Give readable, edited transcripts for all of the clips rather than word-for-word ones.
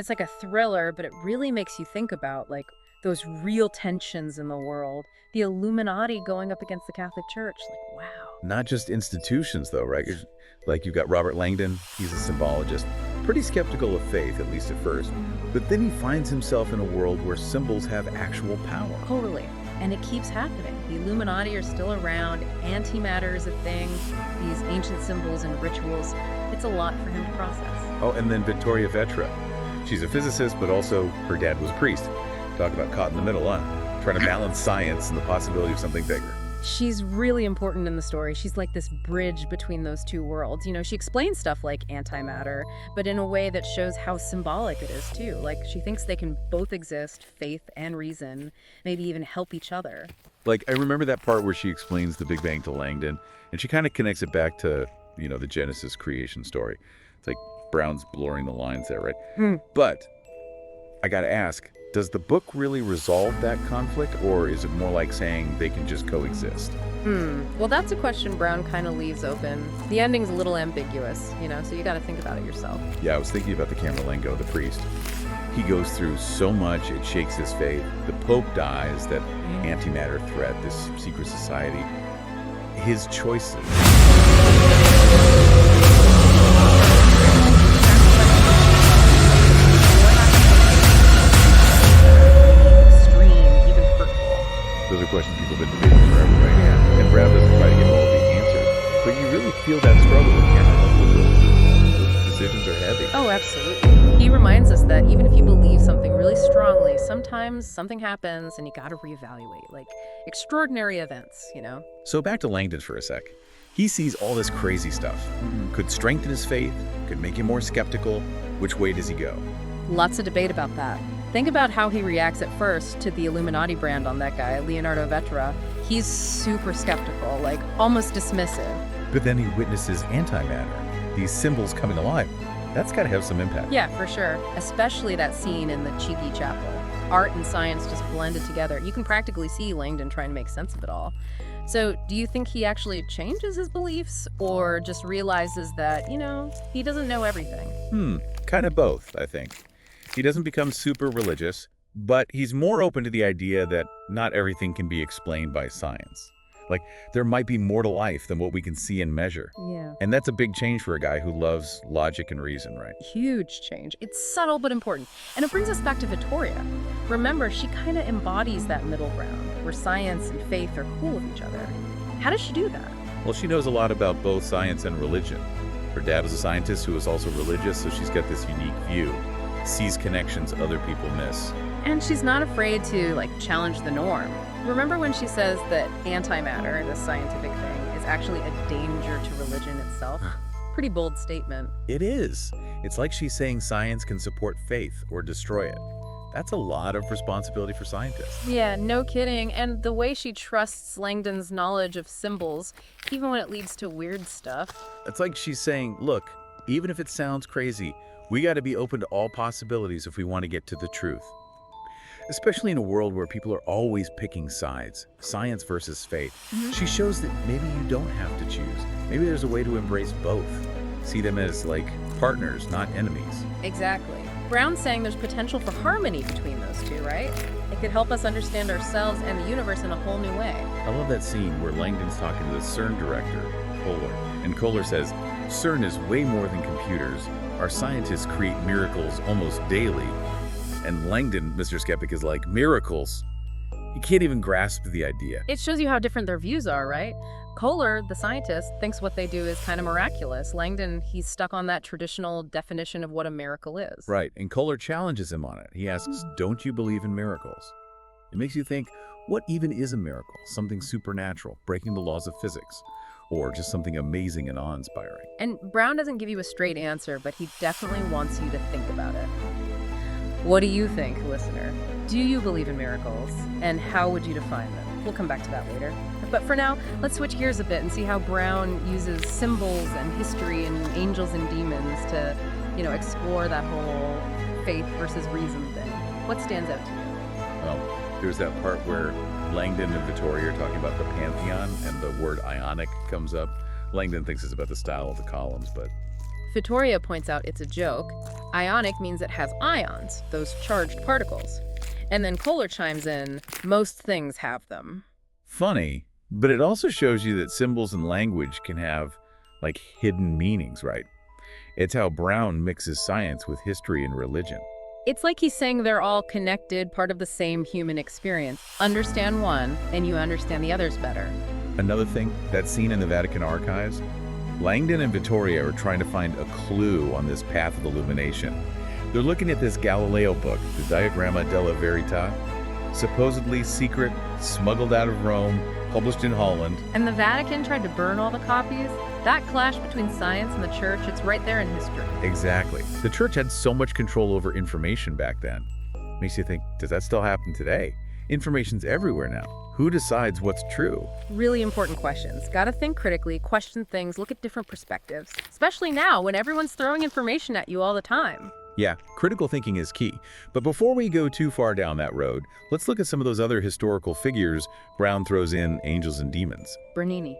it's like a thriller, but it really makes you think about, like, those real tensions in the world. The Illuminati going up against the Catholic Church. Like, wow. Not just institutions, though, right? Like, you've got Robert Langdon. He's a symbologist. Pretty skeptical of faith, at least at first. But then he finds himself in a world where symbols have actual power. Totally. And it keeps happening. The Illuminati are still around. Antimatter is a thing. These ancient symbols and rituals. It's a lot for him to process. Oh, and then Victoria Vetra. She's a physicist, but also her dad was a priest. Talk about caught in the middle, huh? Trying to balance science and the possibility of something bigger. She's really important in the story. She's like this bridge between those two worlds. You know, she explains stuff like antimatter, but in a way that shows how symbolic it is too. Like, she thinks they can both exist, faith and reason, maybe even help each other. Like, I remember that part where she explains the Big Bang to Langdon, and she kind of connects it back to, the Genesis creation story. It's like Brown's blurring the lines there, right? But I gotta ask, does the book really resolve that conflict, or is it more like saying they can just coexist? Well, that's a question Brown kind of leaves open. The ending's a little ambiguous, so you got to think about it yourself. Yeah, I was thinking about the Camerlengo, the priest. He goes through so much, it shakes his faith. The Pope dies, that antimatter threat, this secret society. His choices. Those are questions people have been debating forever, right? Yeah. And Brown doesn't try to give all the answers. But you really feel that struggle with Cameron. Those decisions are heavy. Oh, absolutely. He reminds us that even if you believe something really strongly, sometimes something happens and you got to reevaluate, like extraordinary events. So back to Langdon for a sec. He sees all this crazy stuff. Could strengthen his faith, could make him more skeptical. Which way does he go? Lots of debate about that. Think about how he reacts at first to the Illuminati brand on that guy, Leonardo Vetra. He's super skeptical, like almost dismissive. But then he witnesses antimatter, these symbols coming alive. That's got to have some impact. Yeah, for sure. Especially that scene in the Cheeky Chapel. Art and science just blended together. You can practically see Langdon trying to make sense of it all. So, do you think he actually changes his beliefs, or just realizes that, he doesn't know everything? Kind of both, I think. He doesn't become super religious, but he's more open to the idea that not everything can be explained by science. Like, there might be more to life than what we can see and measure. Yeah. And that's a big change for a guy who loves logic and reason, right? Huge change. It's subtle but important. And it brings us back to Victoria. Remember, she kind of embodies that middle ground, where science and faith are cool with each other. How does she do that? Well, she knows a lot about both science and religion. Her dad was a scientist who was also religious, so she's got this unique view. Sees connections other people miss. And she's not afraid to, challenge the norm. Remember when she says that antimatter, the scientific thing, is actually a danger to religion itself? Pretty bold statement. It is. It's like she's saying science can support faith or destroy it. That's a lot of responsibility for scientists. Yeah, no kidding. And the way she trusts Langdon's knowledge of symbols, even when it leads to weird stuff. It's like she's saying, look, even if it sounds crazy, we got to be open to all possibilities if we want to get to the truth. Especially in a world where people are always picking sides, science versus faith. She shows that maybe you don't have to choose. Maybe there's a way to embrace both. See them as partners, not enemies. Exactly. Brown's saying there's potential for harmony between those two, right? It could help us understand ourselves and the universe in a whole new way. I love that scene where Langdon's talking to the CERN director, Kohler. And Kohler says, CERN is way more than computers. Our scientists create miracles almost daily. And Langdon, Mr. Skeptic, is like, miracles? He can't even grasp the idea. It shows you how different their views are, right? Kohler, the scientist, thinks what they do is kind of miraculous. Langdon, he's stuck on that traditional definition of what a miracle is. Right, and Kohler challenges him on it. He asks, don't you believe in miracles? It makes you think, what even is a miracle? Something supernatural, breaking the laws of physics, or just something amazing and awe-inspiring? And Brown doesn't give you a straight answer, but he definitely wants you to think about it. What do you think, listener? Do you believe in miracles? And how would you define them? We'll come back to that later. But for now, let's switch gears a bit and see how Brown uses symbols and history and angels and demons to, explore that whole faith versus reason thing. What stands out to you? Well, there's that part where Langdon and Victoria are talking about the Pantheon and the word ionic comes up. Langdon thinks it's about the style of the columns, but Victoria points out it's a joke. Ionic means it has ions, those charged particles. And then Kohler chimes in, most things have them. Funny, but it also shows you that symbols and language can have, like, hidden meanings, right? It's how Brown mixes science with history and religion. It's like he's saying they're all connected, part of the same human experience. Understand one, and you understand the others better. Another thing, that scene in the Vatican archives, Langdon and Vittoria are trying to find a clue on this path of illumination. They're looking at this Galileo book, the Diagramma della Verità, supposedly secret, smuggled out of Rome, published in Holland. And the Vatican tried to burn all the copies? That clash between science and the church, it's right there in history. Exactly. The church had so much control over information back then. Makes you think, does that still happen today? Information's everywhere now. Who decides what's true? Really important questions. Gotta think critically, question things, look at different perspectives. Especially now, when everyone's throwing information at you all the time. Yeah, critical thinking is key. But before we go too far down that road, let's look at some of those other historical figures Brown throws in Angels and Demons. Bernini,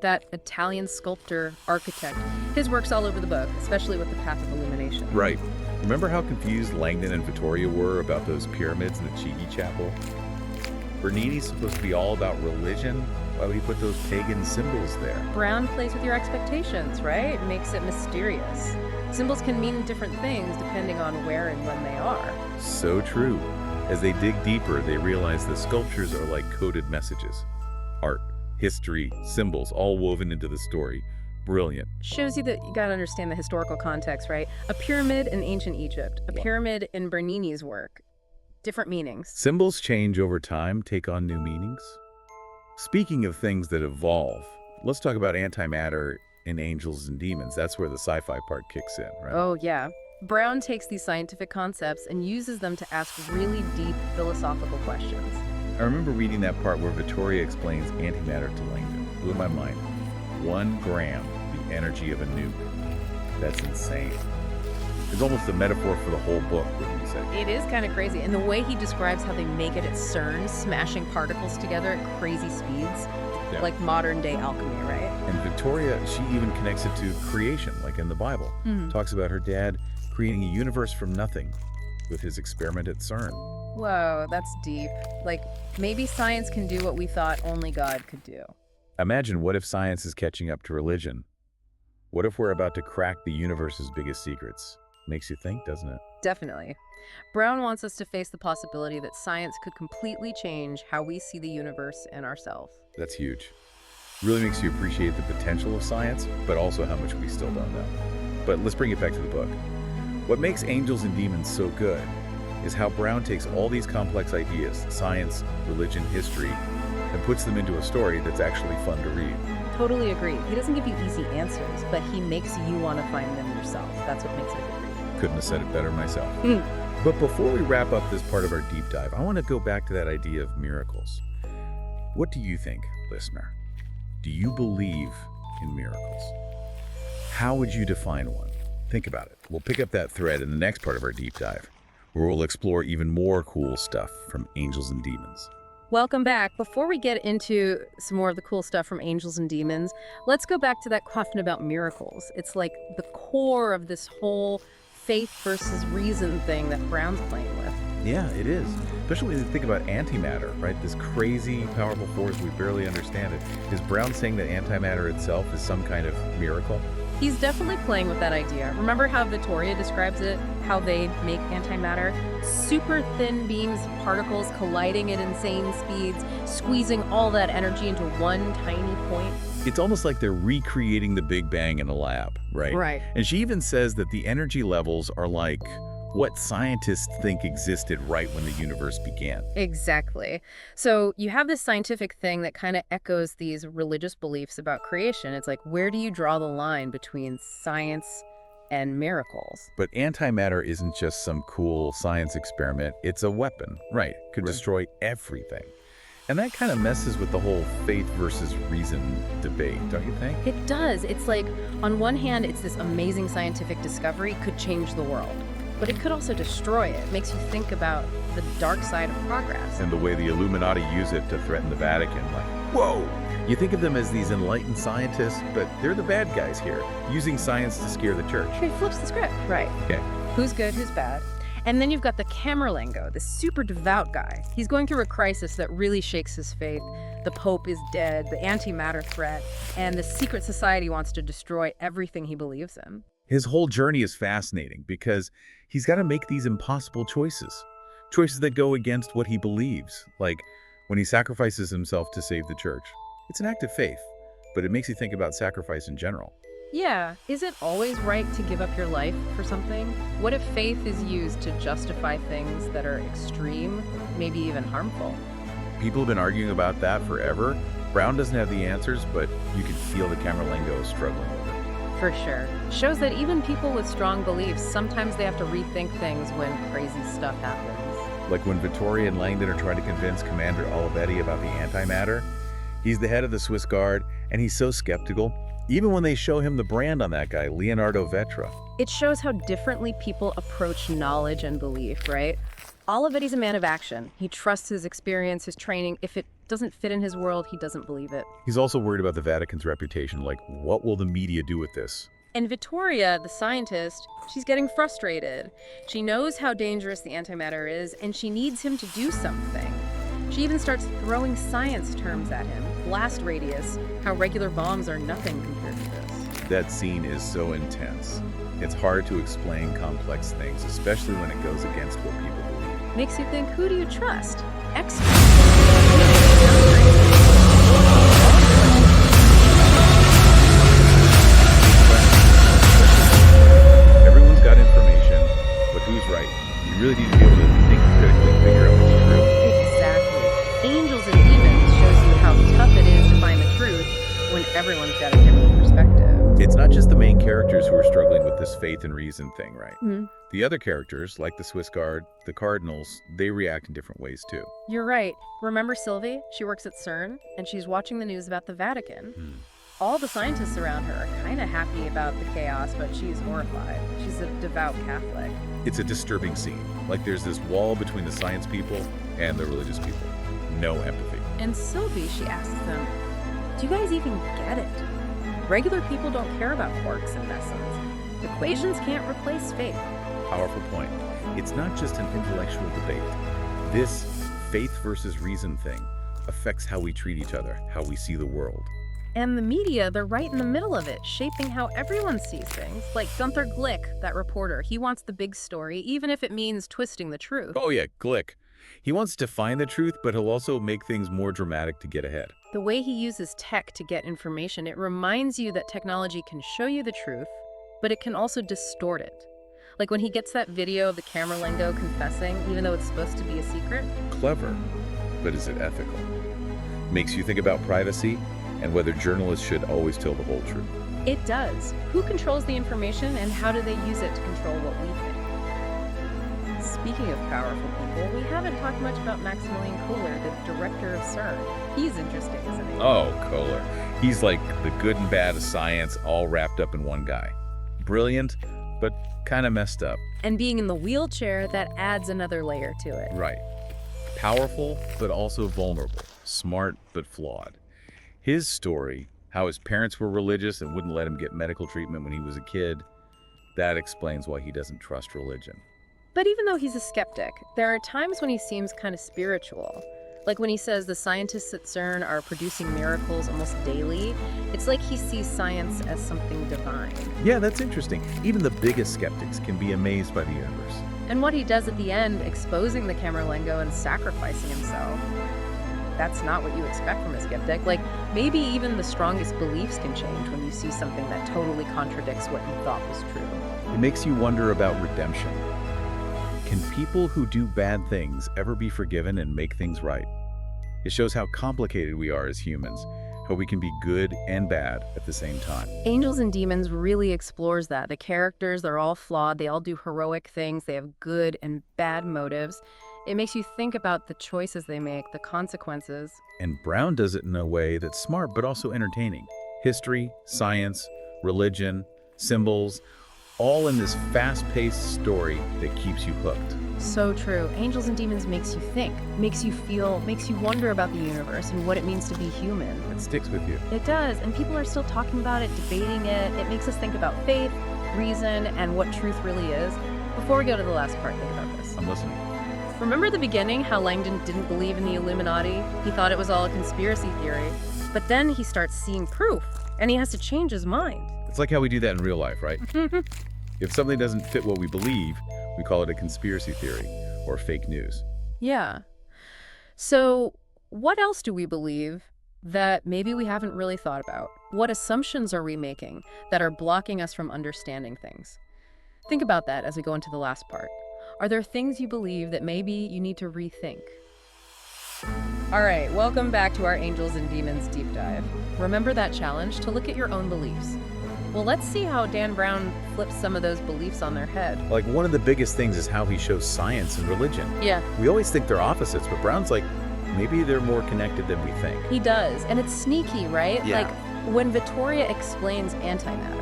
that Italian sculptor, architect. His work's all over the book, especially with the path of illumination. Right. Remember how confused Langdon and Vittoria were about those pyramids in the Chigi Chapel? Bernini's supposed to be all about religion. Why would he put those pagan symbols there? Brown plays with your expectations, right? Makes it mysterious. Symbols can mean different things depending on where and when they are. So true. As they dig deeper, they realize the sculptures are like coded messages. Art, history, symbols, all woven into the story. Brilliant. Shows you that you gotta understand the historical context, right? A pyramid in ancient Egypt, a pyramid in Bernini's work. Different meanings. Symbols change over time, take on new meanings. Speaking of things that evolve, let's talk about antimatter in Angels and Demons. That's where the sci-fi part kicks in, right? Oh, yeah. Brown takes these scientific concepts and uses them to ask really deep philosophical questions. I remember reading that part where Vittoria explains antimatter to Langdon. Blew my mind. 1 gram, the energy of a nuke. That's insane. It's almost a metaphor for the whole book, wouldn't you say? It is kind of crazy. And the way he describes how they make it at CERN, smashing particles together at crazy speeds, Yeah. like modern day alchemy, right? And Victoria, she even connects it to creation, like in the Bible. Talks about her dad creating a universe from nothing with his experiment at CERN. Whoa, that's deep. Like, maybe science can do what we thought only God could do. Imagine what if science is catching up to religion? What if we're about to crack the universe's biggest secrets? Makes you think, doesn't it? Definitely. Brown wants us to face the possibility that science could completely change how we see the universe and ourselves. That's huge. Really makes you appreciate the potential of science, but also how much we still don't know. But let's bring it back to the book. What makes Angels and Demons so good is how Brown takes all these complex ideas, science, religion, history, and puts them into a story that's actually fun to read. Totally agree. He doesn't give you easy answers, but he makes you want to find them yourself. That's what makes it a good read. Couldn't have said it better myself. But before we wrap up this part of our deep dive, I want to go back to that idea of miracles. What do you think, listener? Do you believe in miracles? How would you define one? Think about it. We'll pick up that thread in the next part of our deep dive, where we'll explore even more cool stuff from Angels and Demons. Welcome back. Before we get into some more of the cool stuff from Angels and Demons, let's go back to that question about miracles. It's like the core of this whole faith versus reason thing that Brown's playing with. Yeah, it is. Especially when you think about antimatter, right? This crazy, powerful force, we barely understand it. Is Brown saying that antimatter itself is some kind of miracle? He's definitely playing with that idea. Remember how Vittoria describes it, how they make antimatter? Super thin beams of particles colliding at insane speeds, squeezing all that energy into one tiny point. It's almost like they're recreating the Big Bang in a lab, right? Right. And she even says that the energy levels are like what scientists think existed right when the universe began. Exactly. So you have this scientific thing that kind of echoes these religious beliefs about creation. It's like, where do you draw the line between science and miracles? But antimatter isn't just some cool science experiment. It's a weapon, right? Could destroy everything. And that kind of messes with the whole faith versus reason debate, don't you think? It does. It's like, on one hand, it's this amazing scientific discovery, could change the world. But it could also destroy it. It makes you think about the dark side of progress. And the way the Illuminati use it to threaten the Vatican, like, whoa! You think of them as these enlightened scientists, but they're the bad guys here, using science to scare the church. It flips the script. Right. Okay. Who's good, who's bad. And then you've got the Camerlengo, the super devout guy. He's going through a crisis that really shakes his faith. The Pope is dead, the antimatter threat, and the secret society wants to destroy everything he believes in. His whole journey is fascinating because he's got to make these impossible choices. Choices that go against what he believes, like when he sacrifices himself to save the church. It's an act of faith, but it makes you think about sacrifice in general. Yeah, is it always right to give up your life for something? What if faith is used to justify things that are extreme, maybe even harmful? People have been arguing about that forever. Brown doesn't have the answers, but you can feel the Camerlengo is struggling with it. For sure. Shows that even people with strong beliefs, sometimes they have to rethink things when crazy stuff happens. Like when Vittoria and Langdon are trying to convince Commander Olivetti about the antimatter. He's the head of the Swiss Guard, and he's so skeptical, even when they show him the brand on that guy, Leonardo Vetra. It shows how differently people approach knowledge and belief, right? Olivetti's a man of action. He trusts his experience, his training. If it doesn't fit in his world, he doesn't believe it. He's also worried about the Vatican's reputation, like, what will the media do with this? And Vittoria, the scientist, she's getting frustrated. She knows how dangerous the antimatter is, and she needs him to do something. She even starts throwing science terms at him. Blast radius, how regular bombs are nothing compared to this. That scene is so intense. It's hard to explain complex things, especially when it goes against what people believe. Makes you think, who do you trust? Experts. Everyone's got information, but who's right? You really need to be able to think critically and figure out what's true. Exactly. Angels and Demons shows you how tough it is to find the truth when everyone's got a different perspective. It's not just the main characters who are struggling with this faith and reason thing, right? Mm-hmm. The other characters, like the Swiss Guard, the Cardinals, they react in different ways too. You're right. Remember Sylvie? She works at CERN, and she's watching the news about the Vatican. All the scientists around her are kind of happy about the chaos, but she's horrified. She's a devout Catholic. It's a disturbing scene. Like there's this wall between the science people and the religious people. No empathy. And Sylvie, she asks them, do you guys even get it? Regular people don't care about quarks and mesons. Equations can't replace faith. Powerful point. It's not just an intellectual debate. This faith versus reason thing affects how we treat each other, how we see the world. And the media, they're right in the middle of it, shaping how everyone sees things. Like Gunther Glick, that reporter, he wants the big story, even if it means twisting the truth. Oh yeah, Glick. He wants to find the truth, but he'll also make things more dramatic to get ahead. The way he uses tech to get information, it reminds you that technology can show you the truth, but it can also distort it. Like when he gets that video of the Camerlengo confessing, even though it's supposed to be a secret. Clever, but is it ethical? Makes you think about privacy and whether journalists should always tell the whole truth. It does. Who controls the information and how do they use it to control what we think? Speaking of powerful people, we haven't talked much about Maximilian Kohler, the director of CERN. He's interesting, isn't he? Oh, Kohler. He's like the good and bad of science all wrapped up in one guy. Brilliant, but kind of messed up. And being in the wheelchair, that adds another layer to it. Right. Powerful, but also vulnerable. Smart, but flawed. His story, how his parents were religious and wouldn't let him get medical treatment when he was a kid, that explains why he doesn't trust religion. But even though he's a skeptic, there are times when he seems kind of spiritual. Like when he says the scientists at CERN are producing miracles almost daily, it's like he sees science as something divine. Yeah, that's interesting. Even the biggest skeptics can be amazed by the universe. And what he does at the end, exposing the Camerlengo and sacrificing himself, that's not what you expect from a skeptic. Like, maybe even the strongest beliefs can change when you see something that totally contradicts what you thought was true. It makes you wonder about redemption. Can people who do bad things ever be forgiven and make things right? It shows how complicated we are as humans, how we can be good and bad at the same time. Angels and Demons really explores that. The characters, they're all flawed, they all do heroic things, they have good and bad motives. It makes you think about the choices they make, the consequences. And Brown does it in a way that's smart but also entertaining. History, science, religion, symbols, all in this fast-paced story that keeps you hooked. So true. Angels and Demons makes you think, makes you feel, makes you wonder about the universe and what it means to be human. It sticks with you. It does, and people are still talking about it, debating it. It makes us think about faith, reason, and what truth really is. Before we go to the last part, think about this. I'm listening. Remember the beginning, how Langdon didn't believe in the Illuminati? He thought it was all a conspiracy theory. But then he starts seeing proof, and he has to change his mind. It's like how we do that in real life, right? If something doesn't fit what we believe, we call it a conspiracy theory or fake news. Yeah. So what else do we believe that maybe we haven't really thought about? What assumptions are we making that are blocking us from understanding things? Think about that as we go into the last part. Are there things you believe that maybe you need to rethink? All right, welcome back to our Angels and Demons deep dive. Remember that challenge to look at your own beliefs. Well, let's see how Dan Brown flips some of those beliefs on their head. Like, one of the biggest things is how he shows science and religion. Yeah, We always think they're opposites, but Brown's like, maybe they're more connected than we think. he does. And it's sneaky, right? Yeah. Like when Vittoria explains antimatter,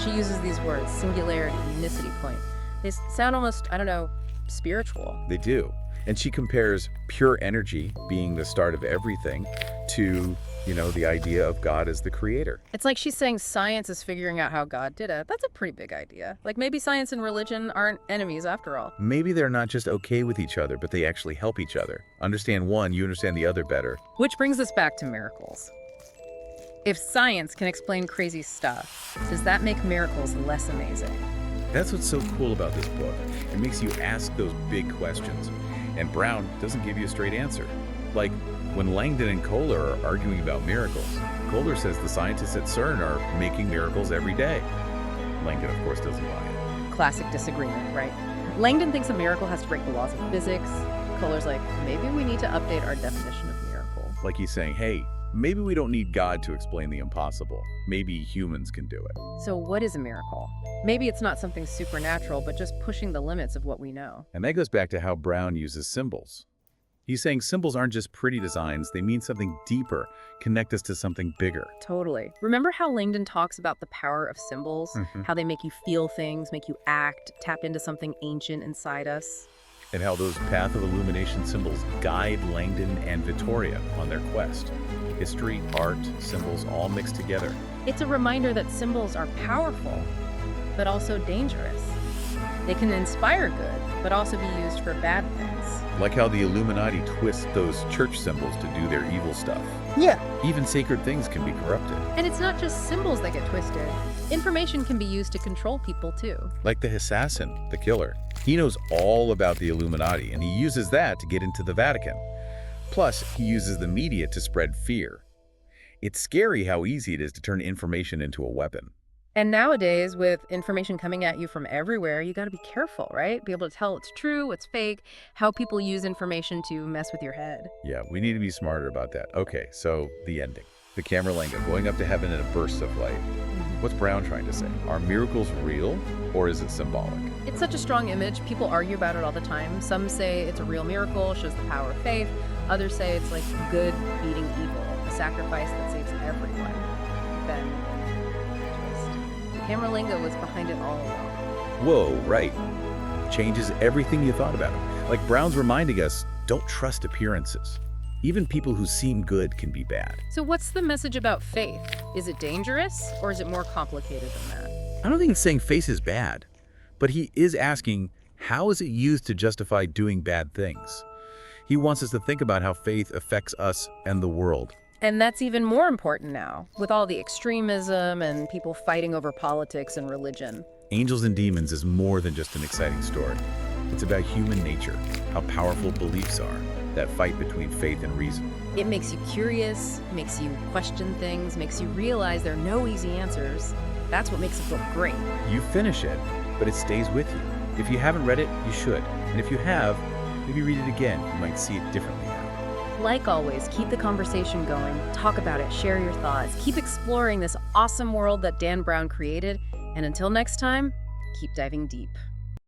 she uses these words, singularity, unicity point. They sound almost, I don't know, spiritual. They do. And she compares pure energy being the start of everything to, the idea of God as the creator. It's like she's saying science is figuring out how God did it. That's a pretty big idea. Like maybe science and religion aren't enemies after all. Maybe they're not just okay with each other, but they actually help each other. Understand one, you understand the other better. Which brings us back to miracles. If science can explain crazy stuff, does that make miracles less amazing? That's what's so cool about this book. It makes you ask those big questions. And Brown doesn't give you a straight answer. Like when Langdon and Kohler are arguing about miracles, Kohler says the scientists at CERN are making miracles every day. Langdon, of course, doesn't buy it. Classic disagreement, right? Langdon thinks a miracle has to break the laws of physics. Kohler's like, maybe we need to update our definition of miracle. Like he's saying, hey, maybe we don't need God to explain the impossible. Maybe humans can do it. So what is a miracle? Maybe it's not something supernatural, but just pushing the limits of what we know. And that goes back to how Brown uses symbols. He's saying symbols aren't just pretty designs, they mean something deeper, connect us to something bigger. Totally. Remember how Langdon talks about the power of symbols? Mhm. How they make you feel things, make you act, tap into something ancient inside us? And how those Path of Illumination symbols guide Langdon and Vittoria on their quest. History, art, symbols all mixed together. It's a reminder that symbols are powerful, but also dangerous. They can inspire good, but also be used for bad things. Like how the Illuminati twist those church symbols to do their evil stuff. Yeah. Even sacred things can be corrupted. And it's not just symbols that get twisted. Information can be used to control people too. Like the assassin, the killer. He knows all about the Illuminati, and he uses that to get into the Vatican. Plus, he uses the media to spread fear. It's scary how easy it is to turn information into a weapon. And nowadays, with information coming at you from everywhere, you gotta be careful, right? Be able to tell what's true, what's fake, how people use information to mess with your head. Yeah, we need to be smarter about that. Okay, so the ending. The Camerlenga going up to heaven in a burst of light. What's Brown trying to say? Are miracles real, or is it symbolic? It's such a strong image. People argue about it all the time. Some say it's a real miracle, shows the power of faith. Others say it's like good beating evil, a sacrifice that saves everyone. Then, twist. The Camerlenga was behind it all along. Whoa, right. Changes everything you thought about him. Like Brown's reminding us, don't trust appearances. Even people who seem good can be bad. So what's the message about faith? Is it dangerous, or is it more complicated than that? I don't think it's saying faith is bad, but he is asking, how is it used to justify doing bad things? He wants us to think about how faith affects us and the world. And that's even more important now, with all the extremism and people fighting over politics and religion. Angels and Demons is more than just an exciting story. It's about human nature, how powerful beliefs are, that fight between faith and reason. It makes you curious, makes you question things, makes you realize there are no easy answers. That's what makes a book great. You finish it, but it stays with you. If you haven't read it, you should. And if you have, maybe read it again. You might see it differently now. Like always, keep the conversation going, talk about it, share your thoughts, keep exploring this awesome world that Dan Brown created, and until next time, keep diving deep.